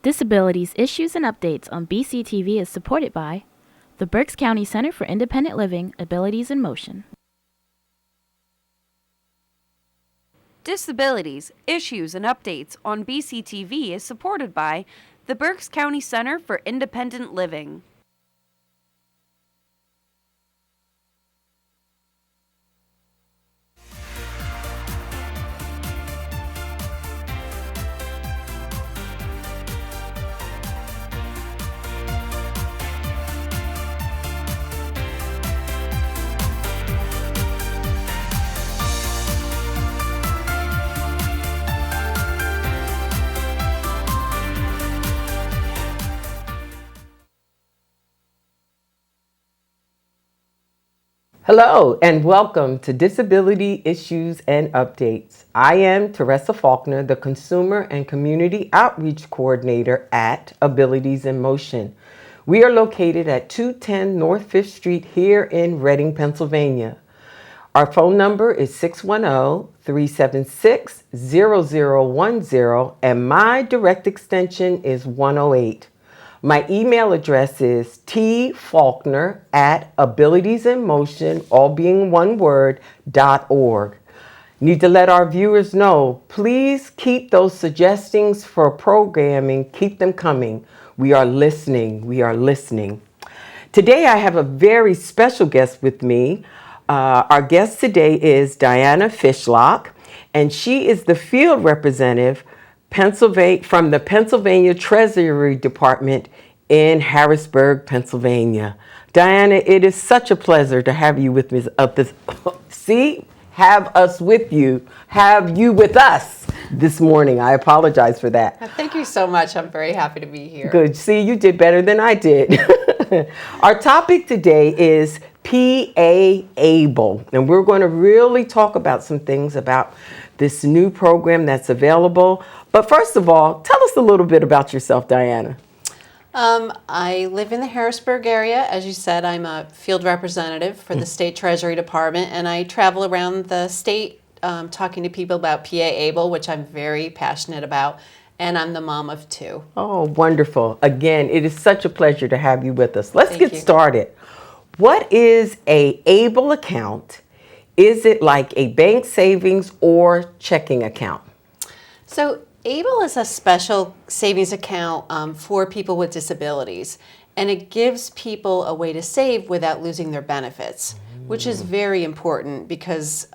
Disabilities Issues and Updates on BCTV is supported by the Berks County Center for Independent Living, Abilities in Motion. Disabilities Issues and Updates on BCTV is supported by the Berks County Center for Independent Living. Hello and welcome to Disability Issues and Updates. I am Teresa Faulkner, the Consumer and Community Outreach Coordinator at Abilities in Motion. We are located at 210 North 5th Street here in Reading, Pennsylvania. Our phone number is 610-376-0010 and my direct extension is 108. My email address is tfaulkner@abilitiesinmotion, all being one word, .org. Need to let our viewers know, please keep those suggestions for programming, keep them coming. We are listening, we are listening. Today I have a very special guest with me. Our guest today is Diana Fishlock, and she is the field representative from the Pennsylvania Treasury Department in Harrisburg, Pennsylvania. Diana, it is such a pleasure to have you with me have you with us this morning. I apologize for that. Thank you so much. I'm very happy to be here. Good. See, you did better than I did. Our topic today is PA-ABLE, and we're going to really talk about some things about this new program that's available. But first of all, tell us a little bit about yourself, Diana. I live in the Harrisburg area. As you said, I'm a field representative for the State Treasury Department, and I travel around the state talking to people about PA-ABLE, which I'm very passionate about, and I'm the mom of two. Oh, wonderful. Again, it is such a pleasure to have you with us. Let's get started. What is a ABLE account? Is it like a bank savings or checking account? So ABLE is a special savings account for people with disabilities, and it gives people a way to save without losing their benefits, which is very important because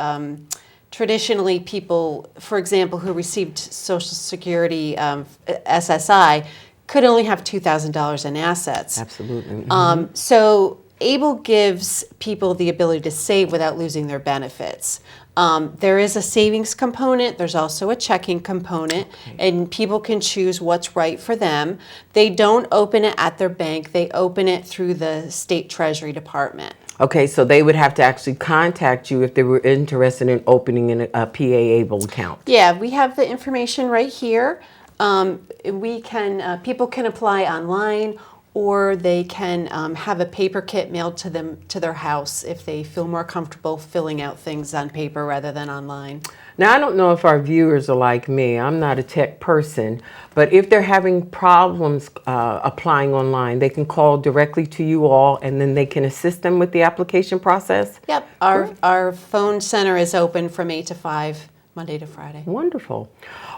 traditionally people, for example, who received Social Security SSI could only have $2,000 in assets. Absolutely. So ABLE gives people the ability to save without losing their benefits. There is a savings component. There's also a checking component, and people can choose what's right for them. They don't open it at their bank. They open it through the State Treasury Department. Okay, so they would have to actually contact you if they were interested in opening a PA-ABLE account. Yeah, we have the information right here. People can apply online, or they can have a paper kit mailed to them to their house if they feel more comfortable filling out things on paper rather than online. Now, I don't know if our viewers are like me. I'm not a tech person, but if they're having problems applying online, they can call directly to you all, and then they can assist them with the application process? Yep, our phone center is open from 8 to 5, Monday to Friday. Wonderful.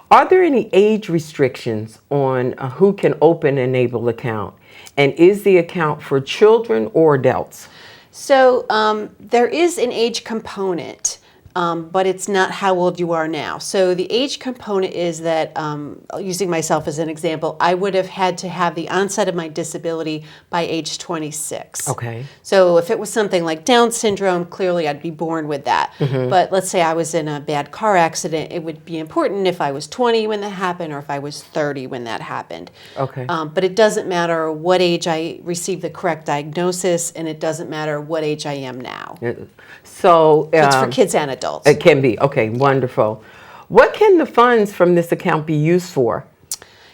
Are there any age restrictions on who can open an ABLE account? And is the account for children or adults? So there is an age component, but it's not how old you are now. So the age component is that, using myself as an example, I would have had to have the onset of my disability by age 26. Okay. So if it was something like Down syndrome, clearly I'd be born with that. But let's say I was in a bad car accident, it would be important if I was 20 when that happened or if I was 30 when that happened. Okay. But it doesn't matter what age I received the correct diagnosis, and it doesn't matter what age I am now. So It's for kids and adults. It can be. Okay, wonderful. What can the funds from this account be used for?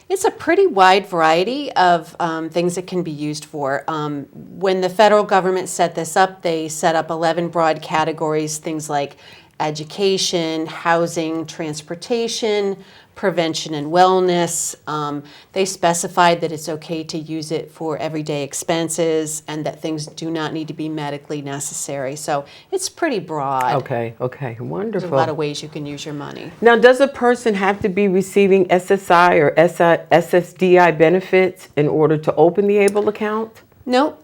It's a pretty wide variety of things it can be used for. When the federal government set this up, they set up 11 broad categories, things like education, housing, transportation, prevention and wellness. They specified that it's okay to use it for everyday expenses and that things do not need to be medically necessary. So it's pretty broad. Okay, There's wonderful. a lot of ways you can use your money. Now, does a person have to be receiving SSI or SSDI benefits in order to open the ABLE account? No,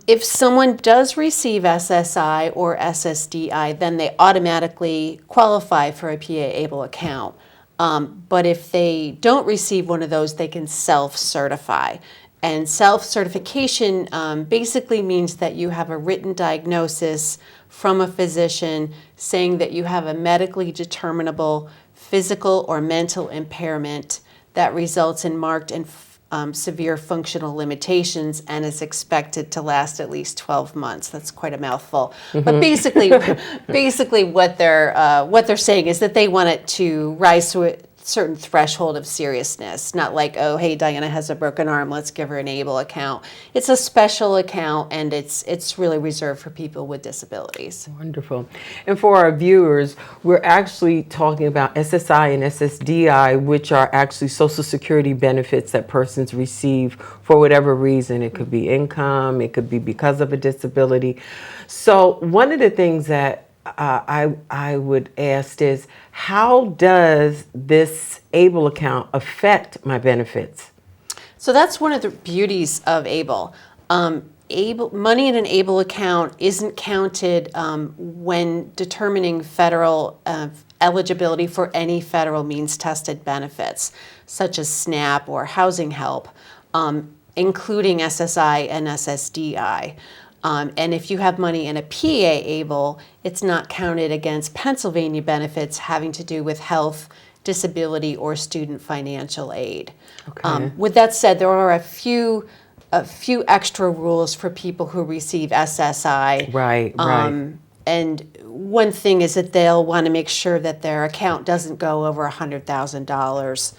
if someone does receive SSI or SSDI, then they automatically qualify for a PA ABLE account. But if they don't receive one of those, they can self-certify. And self-certification basically means that you have a written diagnosis from a physician saying that you have a medically determinable physical or mental impairment that results in marked and severe functional limitations and is expected to last at least 12 months. That's quite a mouthful. But basically what they're saying is that they want it to rise to a certain threshold of seriousness, not like, oh, hey, Diana has a broken arm, let's give her an ABLE account. It's a special account, and it's really reserved for people with disabilities. Wonderful. And for our viewers, we're actually talking about SSI and SSDI, which are actually Social Security benefits that persons receive for whatever reason. It could be income, it could be because of a disability. So one of the things that I would ask is, how does this ABLE account affect my benefits? So that's one of the beauties of ABLE. Money in an ABLE account isn't counted when determining federal eligibility for any federal means-tested benefits, such as SNAP or housing help, including SSI and SSDI. And if you have money in a PA ABLE, it's not counted against Pennsylvania benefits having to do with health, disability, or student financial aid. Okay. With that said, there are a few extra rules for people who receive SSI. Right. And one thing is that they'll want to make sure that their account doesn't go over $100,000.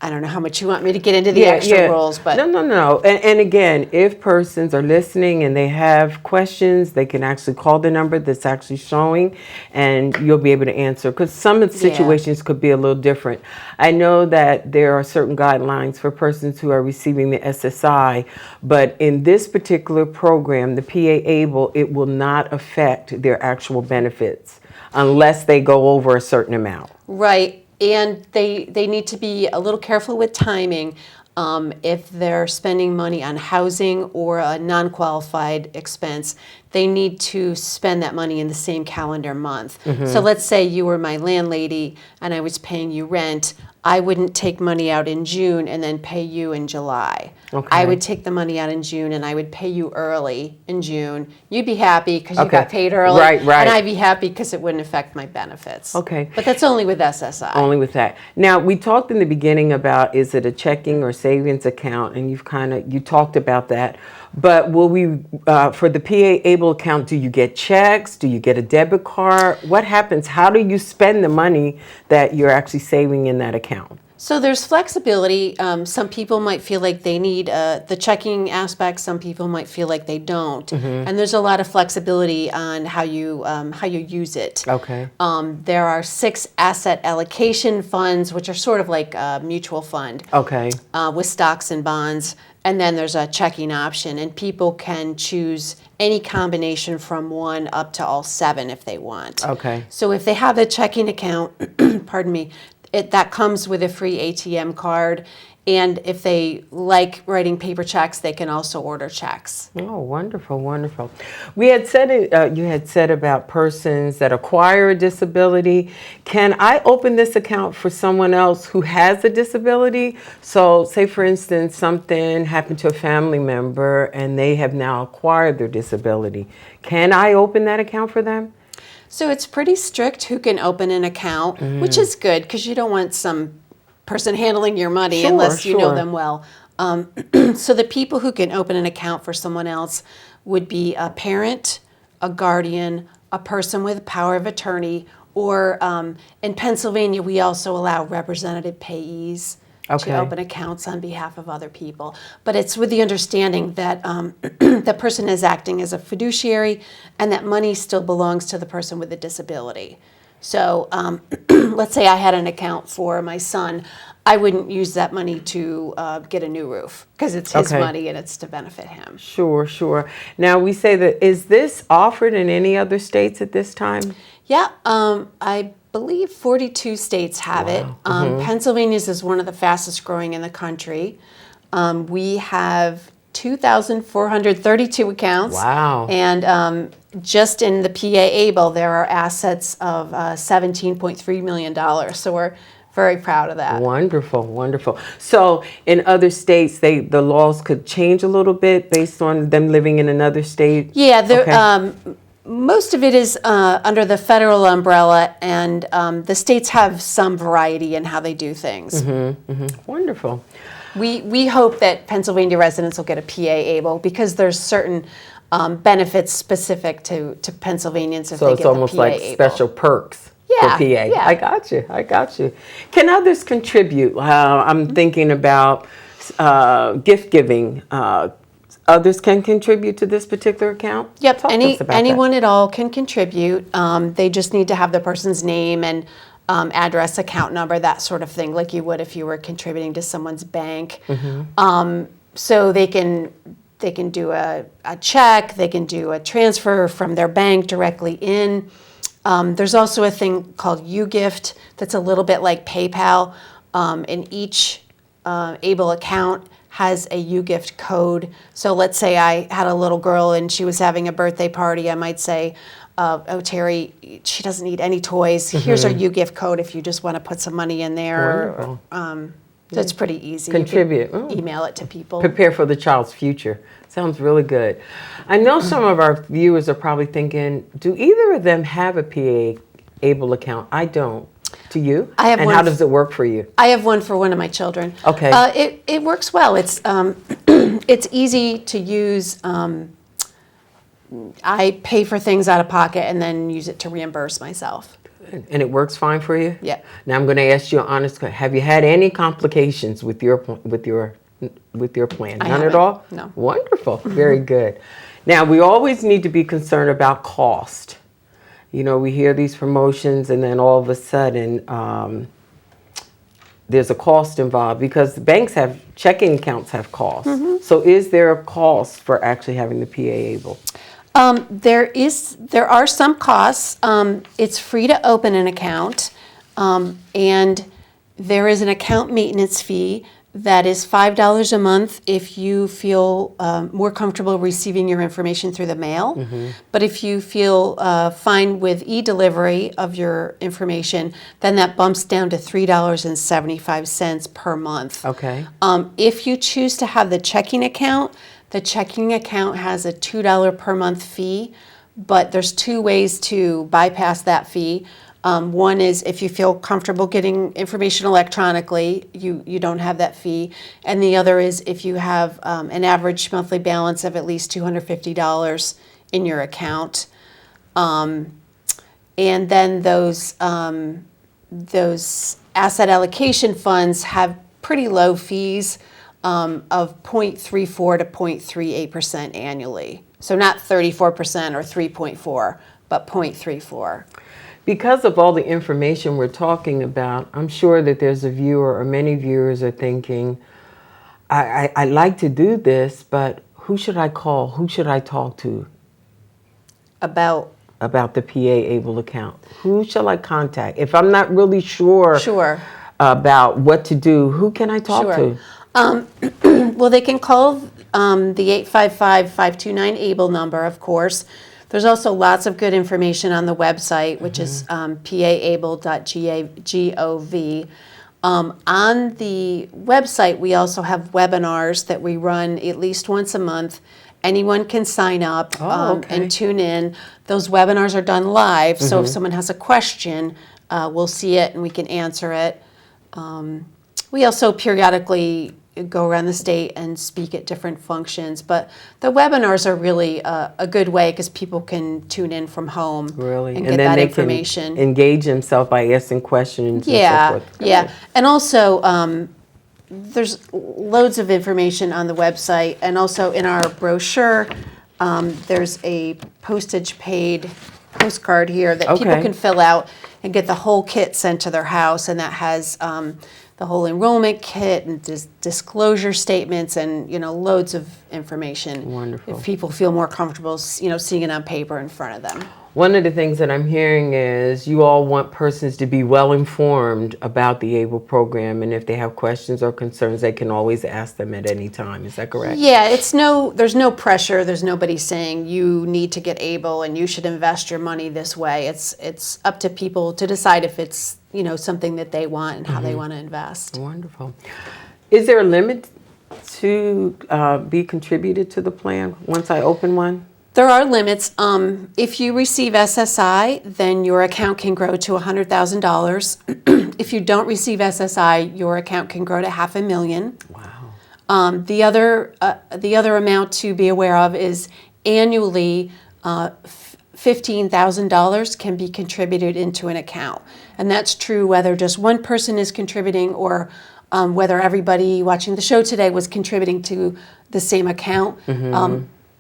I don't know how much you want me to get into the extra rules, but No. And again, if persons are listening and they have questions, they can actually call the number that's actually showing, and you'll be able to answer. Because some of the situations could be a little different. I know that there are certain guidelines for persons who are receiving the SSI, but in this particular program, the PA ABLE, it will not affect their actual benefits unless they go over a certain amount. Right. And they need to be a little careful with timing if they're spending money on housing or a non-qualified expense. They need to spend that money in the same calendar month. So let's say you were my landlady and I was paying you rent. I wouldn't take money out in June and then pay you in July. Okay. I would take the money out in June and I would pay you early in June. You'd be happy because you got paid early. Right. And I'd be happy because it wouldn't affect my benefits. Okay. But that's only with SSI. Only with that. Now, we talked in the beginning about, is it a checking or savings account? And you talked about that. But will we, for the PA ABLE account, do you get checks? Do you get a debit card? What happens? How do you spend the money that you're actually saving in that account? So there's flexibility. Some people might feel like they need the checking aspect. Some people might feel like they don't. And there's a lot of flexibility on how you use it. Okay. There are 6 asset allocation funds, which are sort of like a mutual fund. Okay. With stocks and bonds. And then there's a checking option, and people can choose any combination from 1 up to all 7 if they want. Okay. So if they have a checking account, pardon me, that comes with a free ATM card. And if they like writing paper checks, they can also order checks. Oh, wonderful, wonderful. We had said, you had said about persons that acquire a disability. Can I open this account for someone else who has a disability? So say, for instance, something happened to a family member and they have now acquired their disability. Can I open that account for them? So it's pretty strict who can open an account, which is good because you don't want some person handling your money unless you know them well. So the people who can open an account for someone else would be a parent, a guardian, a person with power of attorney, or in Pennsylvania we also allow representative payees. Okay. to open accounts on behalf of other people. But it's with the understanding that the person is acting as a fiduciary and that money still belongs to the person with the disability. So let's say I had an account for my son. I wouldn't use that money to get a new roof because it's his Okay. money and it's to benefit him. Sure, sure. Now we say that, is this offered in any other states at this time? Yeah, I believe 42 states have it. Pennsylvania's is one of the fastest growing in the country. We have 2,432 accounts. Wow. And just in the PA ABLE, there are assets of $17.3 million. So we're very proud of that. Wonderful, wonderful. So in other states, the laws could change a little bit based on them living in another state? Yeah, there, Okay. most of it is under the federal umbrella, and the states have some variety in how they do things. Wonderful. We hope that Pennsylvania residents will get a PA ABLE because there's certain benefits specific to Pennsylvanians if So they it's get the almost PA like ABLE. special perks Yeah, for PA. yeah. I got you. I got you. Can others contribute? I'm thinking about gift giving. Others can contribute to this particular account? Yep, Talk to us about that. anyone at all can contribute. They just need to have the person's name and address, account number, that sort of thing, like you would if you were contributing to someone's bank. So they can do a check, they can do a transfer from their bank directly in. There's also a thing called UGift that's a little bit like PayPal, and each ABLE account has a UGift code. So let's say I had a little girl and she was having a birthday party. I might say, oh, Terry, she doesn't need any toys. Here's our UGift code if you just want to put some money in there. Wonderful. So it's pretty easy. You can Contribute. Oh. email it to people. Prepare for the child's future. Sounds really good. I know some of our viewers are probably thinking, do either of them have a PA ABLE account? I don't. Do you? I have and one how does it work for you? I have one for one of my children. Okay. It works well. It's it's easy to use. I pay for things out of pocket and then use it to reimburse myself. And it works fine for you? Yeah. Now I'm going to ask you an honest question. Have you had any complications with your plan? I None at haven't. all? No. Wonderful. Very good. Now we always need to be concerned about cost. You know, we hear these promotions and then all of a sudden there's a cost involved because the banks have checking accounts have costs. So is there a cost for actually having the PA ABLE? There are some costs. It's free to open an account, and there is an account maintenance fee that is $5 a month if you feel more comfortable receiving your information through the mail. But if you feel fine with e-delivery of your information, then that bumps down to $3.75 per month. Okay. If you choose to have the checking account has a $2 per month fee, but there's two ways to bypass that fee. One is if you feel comfortable getting information electronically, you don't have that fee. And the other is if you have an average monthly balance of at least $250 in your account. And then those asset allocation funds have pretty low fees of 0.34 to 0.38% annually. So not 34% or 3.4, but 0.34. Because of all the information we're talking about, I'm sure that there's a viewer or many viewers are thinking, I like to do this, but who should I call? Who should I talk to About the PA ABLE account? Who shall I contact? If I'm not really sure about what to do, who can I talk to? Well, they can call the 855-529 ABLE number, of course. There's also lots of good information on the website, which is paable.gov. On the website, we also have webinars that we run at least once a month. Anyone can sign up and tune in. Those webinars are done live, so if someone has a question, we'll see it and we can answer it. We also periodically go around the state and speak at different functions, but the webinars are really a good way because people can tune in from home Really? and And get then that they information. can engage themselves by asking questions and so Yeah, forth. yeah. Good. And also, there's loads of information on the website, and also in our brochure, there's a postage paid postcard here that people Okay. can fill out and get the whole kit sent to their house, and that has the whole enrollment kit and disclosure statements and, loads of information. Wonderful. If people feel more comfortable, seeing it on paper in front of them. One of the things that I'm hearing is you all want persons to be well informed about the ABLE program, and if they have questions or concerns, they can always ask them at any time. Is that correct? Yeah, there's no pressure. There's nobody saying you need to get able and you should invest your money this way. It's up to people to decide if it's, something that they want and how they want to invest. Wonderful. Is there a limit to be contributed to the plan once I open one? There are limits. If you receive SSI, then your account can grow to $100,000. If you don't receive SSI, your account can grow to $500,000. Wow. The other amount to be aware of is annually $15,000 can be contributed into an account, and that's true whether just one person is contributing or whether everybody watching the show today was contributing to the same account.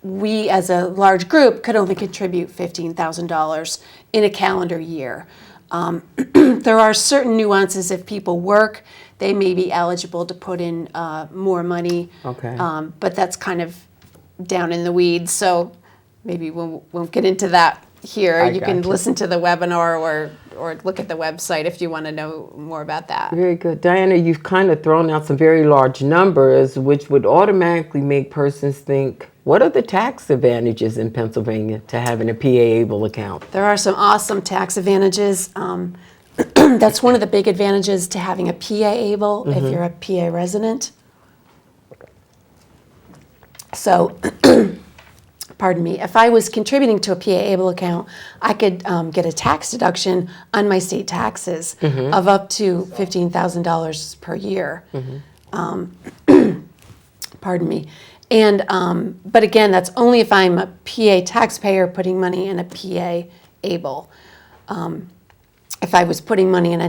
We, as a large group, could only contribute $15,000 in a calendar year. There are certain nuances. If people work, they may be eligible to put in more money. Okay. But that's kind of down in the weeds, so maybe we won't get into that here. You can gotcha. listen to the webinar or look at the website if you want to know more about that. Very good. Diana, you've kind of thrown out some very large numbers, which would automatically make persons think, what are the tax advantages in Pennsylvania to having a PA-ABLE account? There are some awesome tax advantages. That's one of the big advantages to having a PA-ABLE if you're a PA resident. So, pardon me, if I was contributing to a PA-ABLE account, I could get a tax deduction on my state taxes of up to $15,000 per year. Pardon me. And but again, that's only if I'm a PA taxpayer putting money in a PA-ABLE. If I was putting money in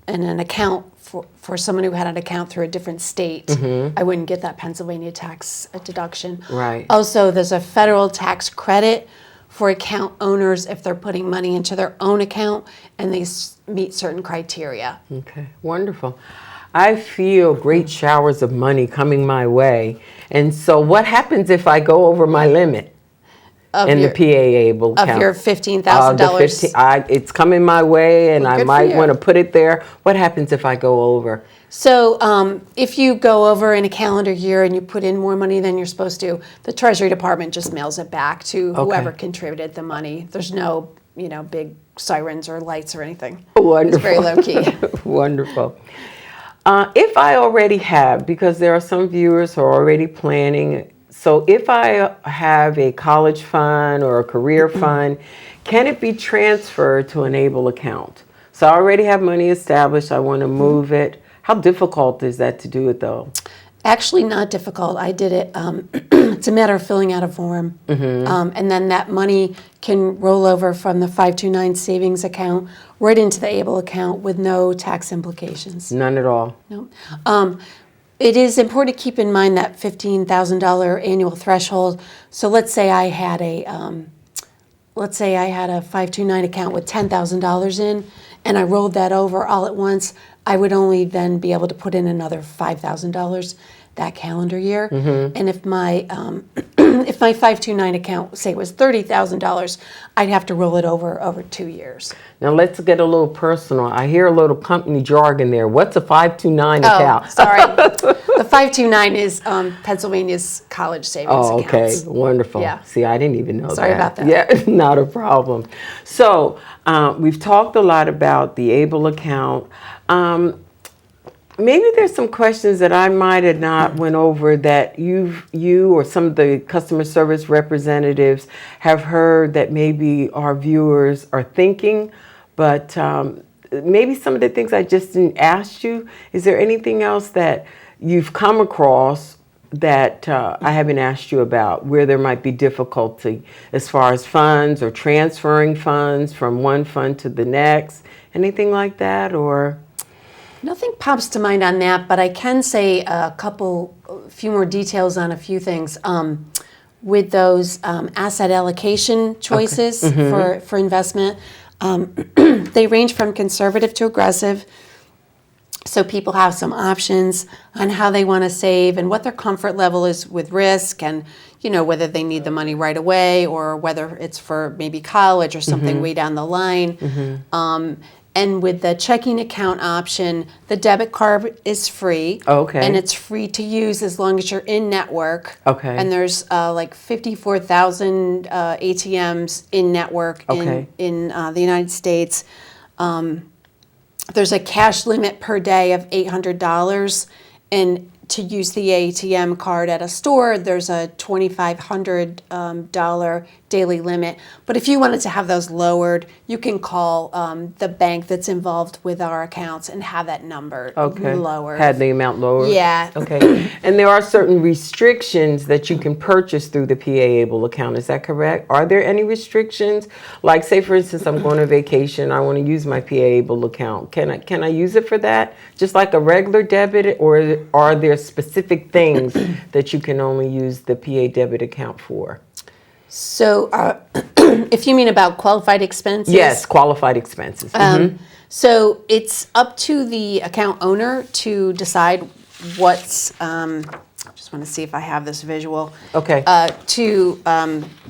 an account for someone who had an account through a different state, I wouldn't get that Pennsylvania tax deduction. Right. Also, there's a federal tax credit for account owners if they're putting money into their own account and they meet certain criteria. Okay, wonderful. I feel great showers of money coming my way. And so what happens if I go over my limit Of in your, the PA-ABLE of account? your $15,000. It's coming my way, and Well, I good for might you. want to put it there. What happens if I go over? So if you go over in a calendar year and you put in more money than you're supposed to, the Treasury Department just mails it back to whoever contributed the money. There's no, big sirens or lights or anything. Wonderful. It's very low key. Wonderful. If I already have, because there are some viewers who are already planning, so if I have a college fund or a career fund, can it be transferred to an ABLE account? So I already have money established, I want to move it. How difficult is that to do it though? Actually, not difficult. I did it. It's a matter of filling out a form. And then that money can roll over from the 529 savings account right into the ABLE account with no tax implications. None at all. No. It is important to keep in mind that $15,000 annual threshold. So let's say I had a 529 account with $10,000 in, and I rolled that over all at once. I would only then be able to put in another $5,000 that calendar year. And if my if my 529 account, say, was $30,000, I'd have to roll it over 2 years. Now let's get a little personal. I hear a little company jargon there. What's a 529 account? Oh, sorry. The 529 is Pennsylvania's college savings Oh, okay. accounts. Wonderful. Yeah. See, I didn't even know that. Sorry about that. Yeah, not a problem. So we've talked a lot about the ABLE account. Maybe there's some questions that I might have not went over that you or some of the customer service representatives have heard that maybe our viewers are thinking, but maybe some of the things I just didn't ask you. Is there anything else that you've come across that I haven't asked you about, where there might be difficulty as far as funds or transferring funds from one fund to the next? Anything like that, or? Nothing pops to mind on that, but I can say a few more details on a few things. With those asset allocation choices for investment, they range from conservative to aggressive. So people have some options on how they want to save and what their comfort level is with risk, and whether they need the money right away or whether it's for maybe college or something way down the line. And with the checking account option, the debit card is free. Okay. And it's free to use as long as you're in network. Okay. And there's like 54,000 ATMs in network Okay. in the United States. There's a cash limit per day of $800, and to use the ATM card at a store, there's a $2,500 daily limit. But if you wanted to have those lowered, you can call the bank that's involved with our accounts and have that number lowered. Had the amount lowered? Yeah. Okay. And there are certain restrictions that you can purchase through the PA Able account. Is that correct? Are there any restrictions? Like, say, for instance, I'm going on vacation. I want to use my PA Able account. Can I use it for that? Just like a regular debit, or are there specific things that you can only use the PA debit account for? So if you mean about qualified expenses? Yes, qualified expenses. So it's up to the account owner to decide what's, just want to see if I have this visual. Okay. To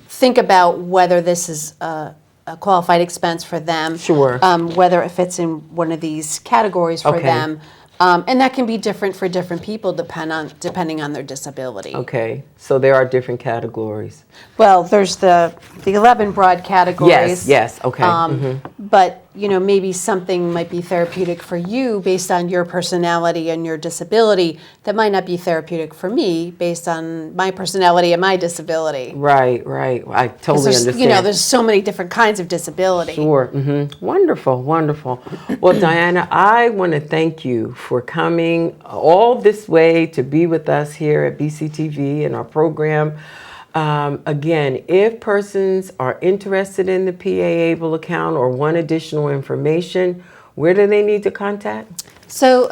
think about whether this is a qualified expense for them. Sure. Whether it fits in one of these categories for Okay. them. And that can be different for different people depending on their disability. Okay. So there are different categories. Well, there's the 11 broad categories. Yes. Okay. But maybe something might be therapeutic for you based on your personality and your disability that might not be therapeutic for me based on my personality and my disability. Right. I totally understand. There's so many different kinds of disability. Sure. Wonderful. Well, Diana, I want to thank you for coming all this way to be with us here at BCTV and our program. Again, if persons are interested in the PA Able account or want additional information, where do they need to contact? So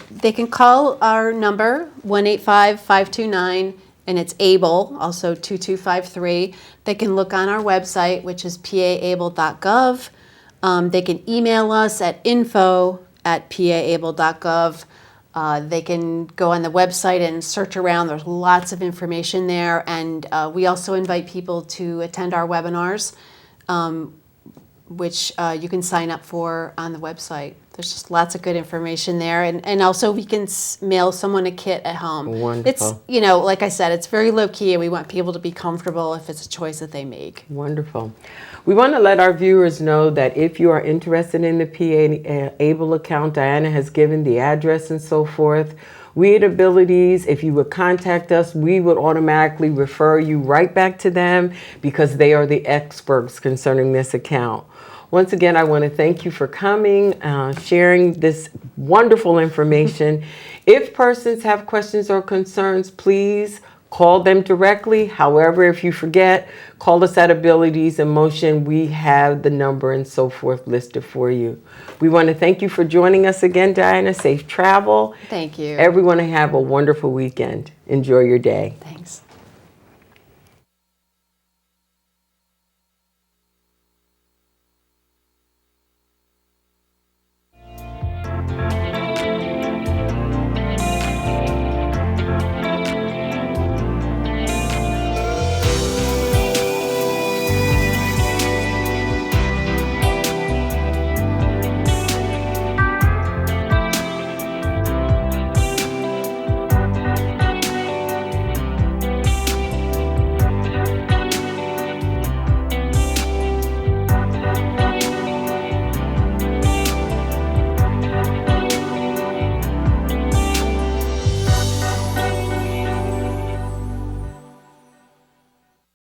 they can call our number, 1-855-529, and it's ABLE, also 2253. They can look on our website, which is paable.gov. They can email us at info@paable.gov. They can go on the website and search around. There's lots of information there. And we also invite people to attend our webinars, which you can sign up for on the website. There's just lots of good information there. And also we can mail someone a kit at home. Wonderful. It's, like I said, it's very low key, and we want people to be comfortable if it's a choice that they make. Wonderful. We want to let our viewers know that if you are interested in the PA Able account, Diana has given the address and so forth. We at Abilities, if you would contact us, we would automatically refer you right back to them because they are the experts concerning this account. Once again, I want to thank you for coming, sharing this wonderful information. If persons have questions or concerns, please call them directly. However, if you forget, call us at Abilities in Motion. We have the number and so forth listed for you. We want to thank you for joining us again, Diana. Safe travel. Thank you. Everyone have a wonderful weekend. Enjoy your day. Thanks.